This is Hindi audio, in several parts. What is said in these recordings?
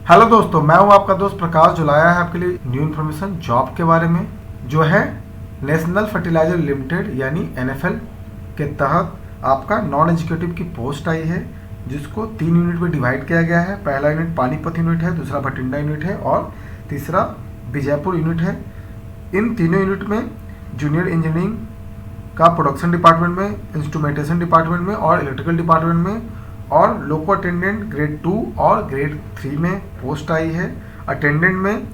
हेलो दोस्तों, मैं हूं आपका दोस्त प्रकाश, जो लाया है आपके लिए न्यू इन्फॉर्मेशन जॉब के बारे में, जो है नेशनल फर्टिलाइजर लिमिटेड यानी एनएफएल के तहत आपका नॉन एग्जीक्यूटिव की पोस्ट आई है, जिसको 3 यूनिट में डिवाइड किया गया है। पहला यूनिट पानीपत यूनिट है, दूसरा भटिंडा यूनिट है और तीसरा बीजापुर यूनिट है। इन तीनों यूनिट में जूनियर इंजीनियरिंग का प्रोडक्शन डिपार्टमेंट में, इंस्ट्रूमेंटेशन डिपार्टमेंट में और इलेक्ट्रिकल डिपार्टमेंट में और लोको अटेंडेंट ग्रेड 2 और ग्रेड 3 में पोस्ट आई है। अटेंडेंट में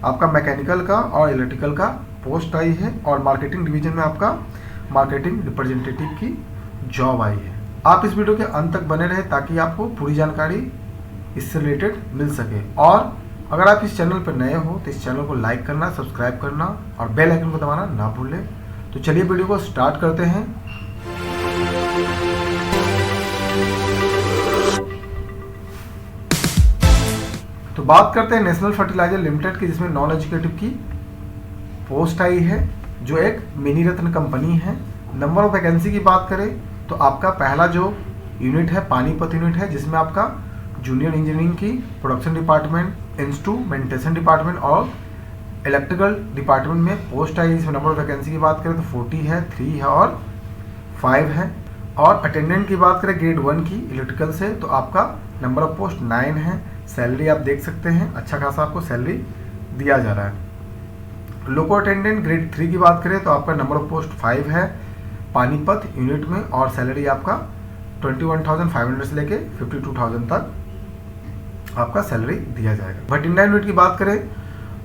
आपका मैकेनिकल का और इलेक्ट्रिकल का पोस्ट आई है और मार्केटिंग डिवीजन में आपका मार्केटिंग रिप्रेजेंटेटिव की जॉब आई है। आप इस वीडियो के अंत तक बने रहे ताकि आपको पूरी जानकारी इससे रिलेटेड मिल सके। और अगर आप इस चैनल पर नए हो तो इस चैनल को लाइक करना, सब्सक्राइब करना और बेल आइकन को दबाना ना भूलें। तो चलिए वीडियो को स्टार्ट करते हैं। तो बात करते हैं नेशनल फर्टिलाइजर लिमिटेड की, जिसमें नॉन एग्जीक्यूटिव की पोस्ट आई है, जो एक मिनी रत्न कंपनी है। नंबर ऑफ वैकेंसी की बात करें तो आपका पहला जो यूनिट है पानीपत यूनिट है, जिसमें आपका जूनियर इंजीनियरिंग की प्रोडक्शन डिपार्टमेंट, इंस्ट्रूमेंटेशन डिपार्टमेंट और इलेक्ट्रिकल डिपार्टमेंट में पोस्ट आई है। जिसमें नंबर ऑफ वैकेंसी की बात करें तो 40 है, 3 है और 5 है। और अटेंडेंट की बात करें ग्रेड 1 की इलेक्ट्रिकल से तो आपका नंबर ऑफ पोस्ट 9 है। सैलरी आप देख सकते हैं, अच्छा खासा आपको सैलरी दिया जा रहा है। लोको अटेंडेंट ग्रेड 3 की बात करें तो आपका नंबर ऑफ पोस्ट 5 है पानीपत यूनिट में और सैलरी आपका 21,500 से लेके 52,000 तक आपका सैलरी दिया जाएगा। भटिंडा यूनिट की बात करें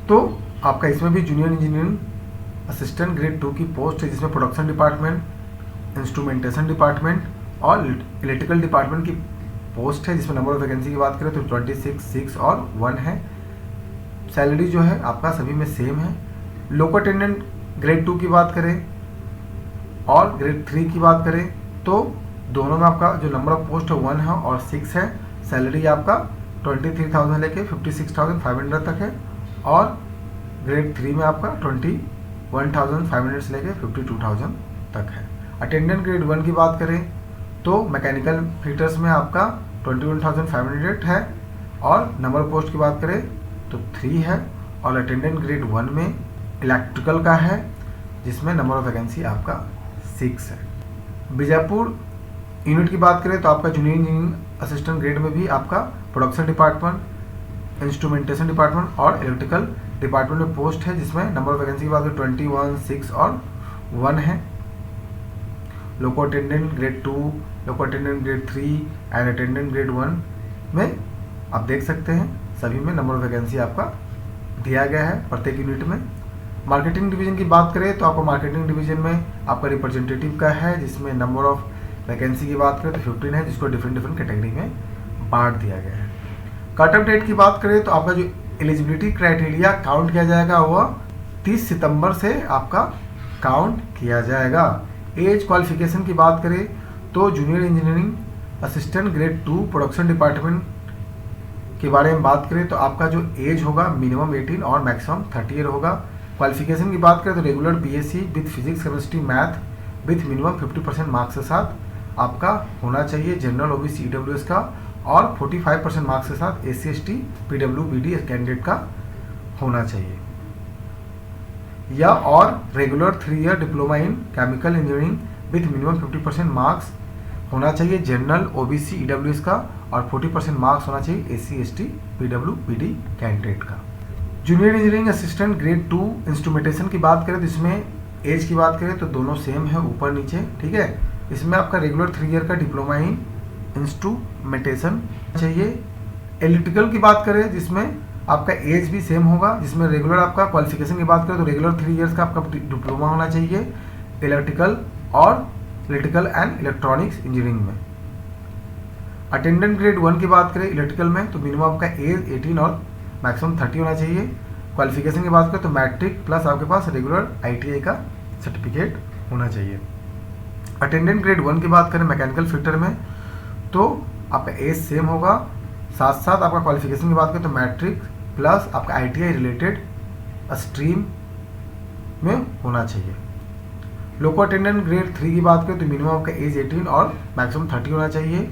तो आपका इसमें भी जूनियर इंजीनियरिंग असिस्टेंट ग्रेड 2 की पोस्ट है, जिसमें प्रोडक्शन डिपार्टमेंट, इंस्ट्रूमेंटेशन डिपार्टमेंट और इलेक्ट्रिकल डिपार्टमेंट की पोस्ट है। जिसमें नंबर ऑफ वैकेंसी की बात करें तो 26, 6 और 1 है। सैलरी जो है आपका सभी में सेम है। लोको अटेंडेंट ग्रेड 2 की बात करें और ग्रेड 3 की बात करें तो दोनों में आपका जो नंबर ऑफ पोस्ट है 1 है और 6 है। सैलरी आपका 23,000 लेके 56,500 तक है और ग्रेड 3 में आपका 21,500 से लेके 52,000 तक है। अटेंडेंट ग्रेड 1 की बात करें तो मैकेनिकल फिटर्स में आपका 21,500 है और नंबर ऑफ पोस्ट की बात करें तो 3 है। और अटेंडेंट ग्रेड 1 में इलेक्ट्रिकल का है, जिसमें नंबर ऑफ वैकेंसी आपका 6 है। बीजापुर यूनिट की बात करें तो आपका जूनियर इंजीनियरिंग असिस्टेंट ग्रेड में भी आपका प्रोडक्शन डिपार्टमेंट, इंस्ट्रूमेंटेशन डिपार्टमेंट और इलेक्ट्रिकल डिपार्टमेंट में पोस्ट है, जिसमें नंबर ऑफ वैकेंसी की बात करें 21, 6 और 1 है। Loco attendant grade 2, loco attendant grade 3 and attendant grade 1 में आप देख सकते हैं सभी में नंबर ऑफ वैकेंसी आपका दिया गया है प्रत्येक यूनिट में। मार्केटिंग डिवीजन की बात करें तो आपको मार्केटिंग डिवीजन में आपका रिप्रेजेंटेटिव का है, जिसमें नंबर ऑफ वैकेंसी की बात करें तो 15 है, जिसको डिफरेंट कैटेगरी में बांट दिया गया है। कट ऑफ डेट की बात करें तो आपका जो एलिजिबिलिटी क्राइटेरिया काउंट किया जाएगा वह 30 सितंबर से आपका काउंट किया जाएगा। एज क्वालिफिकेशन की बात करें तो junior engineering assistant grade 2 production department के बारे में बात करें तो आपका जो एज होगा मिनिमम 18 और मैक्सिमम 30 ईयर होगा। क्वालिफिकेशन की बात करें तो regular BSc with physics chemistry math with minimum 50% marks के साथ आपका होना चाहिए। जनरल ओबीसी ईडब्ल्यूएस का और 45% मार्क्स के साथ एससी एसटी पीडब्ल्यूबीडी कैंडिडेट का होना चाहिए। या और regular 3 year diploma in chemical engineering with minimum 50% marks होना चाहिए जनरल ओबीसी ईडब्ल्यूएस का और 40% मार्क्स होना चाहिए एससी एसटी पीडब्ल्यूबीडी कैंडिडेट का। Junior engineering assistant grade 2 instrumentation की बात करें तो इसमें एज की बात करें तो दोनों सेम है ऊपर नीचे, ठीक है। इसमें आपका रेगुलर 3 ईयर का डिप्लोमा इन इंस्ट्रूमेंटेशन चाहिए। इलेक्ट्रिकल की बात करें जिसमें आपका एज भी सेम होगा, जिसमें रेगुलर आपका क्वालिफिकेशन की बात करें तो रेगुलर 3 इयर्स का आपका डिप्लोमा होना चाहिए इलेक्ट्रिकल और इलेक्ट्रिकल एंड इलेक्ट्रॉनिक्स इंजीनियरिंग में। अटेंडेंट ग्रेड 1 की बात करें इलेक्ट्रिकल में तो मिनिमम आपका एज 18 और मैक्सिमम 30 होना चाहिए। क्वालिफिकेशन की बात करें तो मैट्रिक प्लस आपके पास रेगुलर आईटीआई का सर्टिफिकेट होना चाहिए। अटेंडेंट ग्रेड 1 की बात करें मैकेनिकल फिटर में तो आपका एज सेम होगा, साथ साथ आपका क्वालिफिकेशन की बात करें तो मैट्रिक प्लस आपका आईटीआई रिलेटेड स्ट्रीम में होना चाहिए। लोको अटेंडेंट ग्रेड 3 की बात करें तो मिनिमम आपका एज 18 और मैक्सिमम 30 होना चाहिए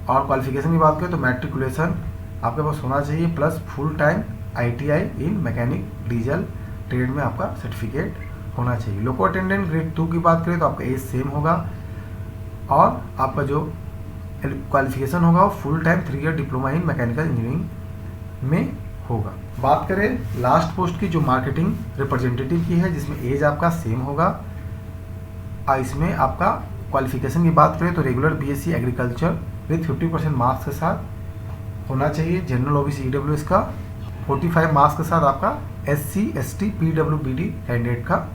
और क्वालिफिकेशन की बात करें तो मैट्रिकुलेशन आपके पास होना चाहिए, प्लस फुल टाइम ITI इन मैकेनिक डीजल ट्रेड में आपका सर्टिफिकेट होना चाहिए। लोको अटेंडेंट ग्रेड 2 की बात करें तो आपका एज सेम होगा और आपका जो क्वालिफिकेशन होगा वो full time 3 year diploma in mechanical engineering में होगा। बात करें लास्ट पोस्ट की जो मार्केटिंग रिप्रेजेंटेटिव की है, जिसमें एज आपका सेम होगा। इसमें आपका क्वालिफिकेशन की बात करें तो regular BSc agriculture with 50% marks के साथ होना चाहिए। जनरल OBC EWS का 45 मार्क्स के साथ आपका SC ST PWBD कैंडिडेट का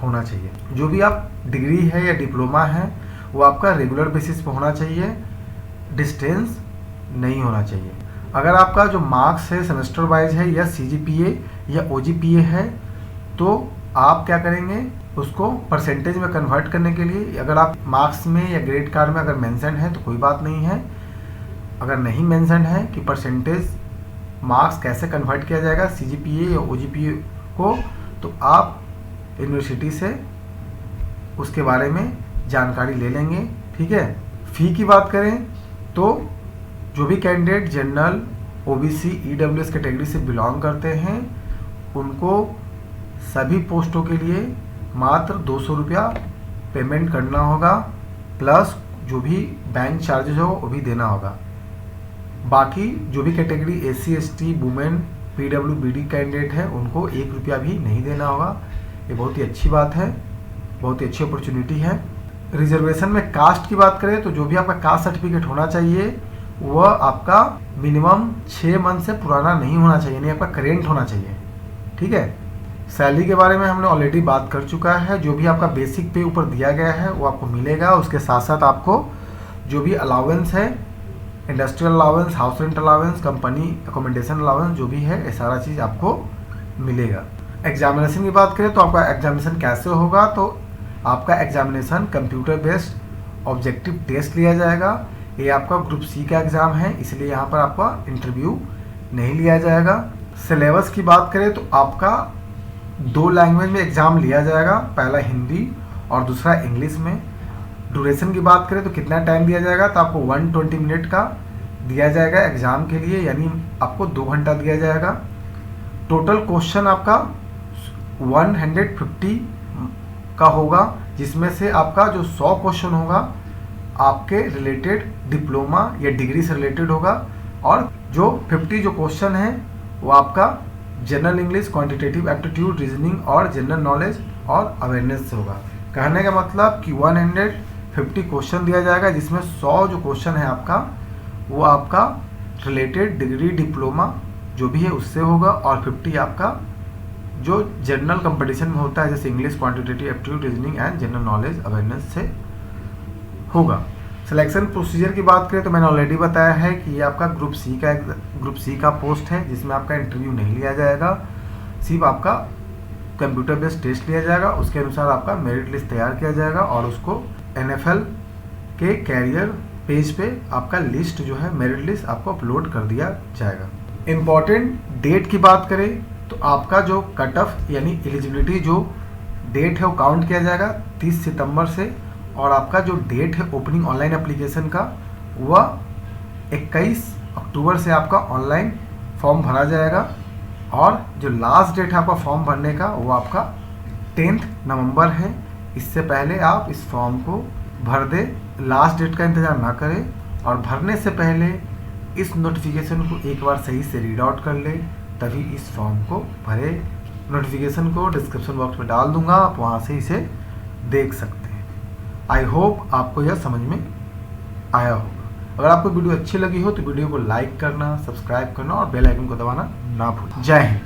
होना चाहिए। जो भी आप डिग्री है या डिप्लोमा है वो आपका रेगुलर बेसिस पे होना चाहिए, डिस्टेंस नहीं होना चाहिए। अगर आपका जो मार्क्स है सेमेस्टर वाइज है या CGPA या OGPA है तो आप क्या करेंगे, उसको परसेंटेज में कन्वर्ट करने के लिए अगर आप मार्क्स में या ग्रेड कार्ड में अगर मेंशन है तो कोई बात नहीं है। अगर नहीं मेंशन है कि परसेंटेज मार्क्स कैसे कन्वर्ट किया जाएगा CGPA या OGPA को, तो आप यूनिवर्सिटी से उसके बारे में जानकारी ले लेंगे। ठीक है। फ़ी की बात करें तो जो भी candidate general OBC EWS category से बिलोंग करते हैं उनको सभी पोस्टों के लिए मात्र 200 रुपया पेमेंट करना होगा, प्लस जो भी बैंक चार्जेज हो वो भी देना होगा। बाकी जो भी category SC ST women PWBD candidate है उनको 1 रुपया भी नहीं देना होगा। ये बहुत ही अच्छी बात है, बहुत ही अच्छी अपॉर्चुनिटी है। रिजर्वेशन में कास्ट की बात करें तो जो भी आपका कास्ट सर्टिफिकेट होना चाहिए वह आपका मिनिमम 6 मंथ से पुराना नहीं होना चाहिए, नहीं आपका करेंट होना चाहिए। ठीक है। सैलरी के बारे में हमने ऑलरेडी बात कर चुका है। जो भी आपका बेसिक पे ऊपर दिया गया है वो आपको मिलेगा। उसके साथ साथ आपको जो भी अलाउंस है, industrial allowance, house rent allowance, company accommodation allowance जो भी है ये सारा चीज़ आपको मिलेगा। एग्जामिनेशन की बात करें तो आपका एग्जामिनेशन कैसे होगा, तो आपका examination computer based objective test लिया जाएगा। ये आपका ग्रुप C का एग्ज़ाम है, इसलिए यहाँ पर आपका इंटरव्यू नहीं लिया जाएगा। सिलेबस की बात करें तो आपका 2 लैंग्वेज में एग्ज़ाम लिया जाएगा, पहला हिंदी और दूसरा इंग्लिश में। ड्यूरेशन की बात करें तो कितना टाइम दिया जाएगा, तो आपको 120 मिनट का दिया जाएगा एग्ज़ाम के लिए, यानी आपको 2 घंटा दिया जाएगा। टोटल क्वेश्चन आपका 150 का होगा, जिसमें से आपका जो 100 क्वेश्चन होगा आपके रिलेटेड डिप्लोमा या डिग्री से रिलेटेड होगा, और जो 50 जो क्वेश्चन है वो आपका general English, quantitative aptitude, reasoning और जनरल नॉलेज और अवेयरनेस से होगा। कहने का मतलब कि 150 क्वेश्चन दिया जाएगा, जिसमें 100 जो क्वेश्चन है आपका वो आपका रिलेटेड डिग्री डिप्लोमा जो भी है उससे होगा, और 50 आपका जो जनरल कंपटीशन में होता है जैसे English, quantitative aptitude, reasoning and general knowledge awareness से होगा। सिलेक्शन प्रोसीजर की बात करें तो मैंने ऑलरेडी बताया है कि ये आपका ग्रुप सी का पोस्ट है, जिसमें आपका इंटरव्यू नहीं लिया जाएगा, सिर्फ आपका कंप्यूटर बेस्ड टेस्ट लिया जाएगा। उसके अनुसार आपका मेरिट लिस्ट तैयार किया जाएगा और उसको NFL के कैरियर पेज पे आपका लिस्ट जो है मेरिट लिस्ट आपको अपलोड कर दिया जाएगा। इम्पॉर्टेंट डेट की बात करें तो आपका जो कट ऑफ यानी एलिजिबिलिटी जो डेट है वो काउंट किया जाएगा 30 सितंबर से, और आपका जो डेट है ओपनिंग ऑनलाइन एप्लीकेशन का वह 21 अक्टूबर से आपका ऑनलाइन फॉर्म भरा जाएगा, और जो लास्ट डेट है आपका फॉर्म भरने का वो आपका 10 नवंबर है। इससे पहले आप इस फॉर्म को भर दें, लास्ट डेट का इंतज़ार ना करें, और भरने से पहले इस नोटिफिकेशन को एक बार सही से रीड आउट कर ले, तभी इस फॉर्म को भरे। नोटिफिकेशन को डिस्क्रिप्शन बॉक्स में डाल दूंगा, आप वहाँ से इसे देख सकते हैं। आई होप आपको यह समझ में आया होगा। अगर आपको वीडियो अच्छी लगी हो तो वीडियो को लाइक करना, सब्सक्राइब करना और बेल आइकन को दबाना ना भूलें। जय हिंद।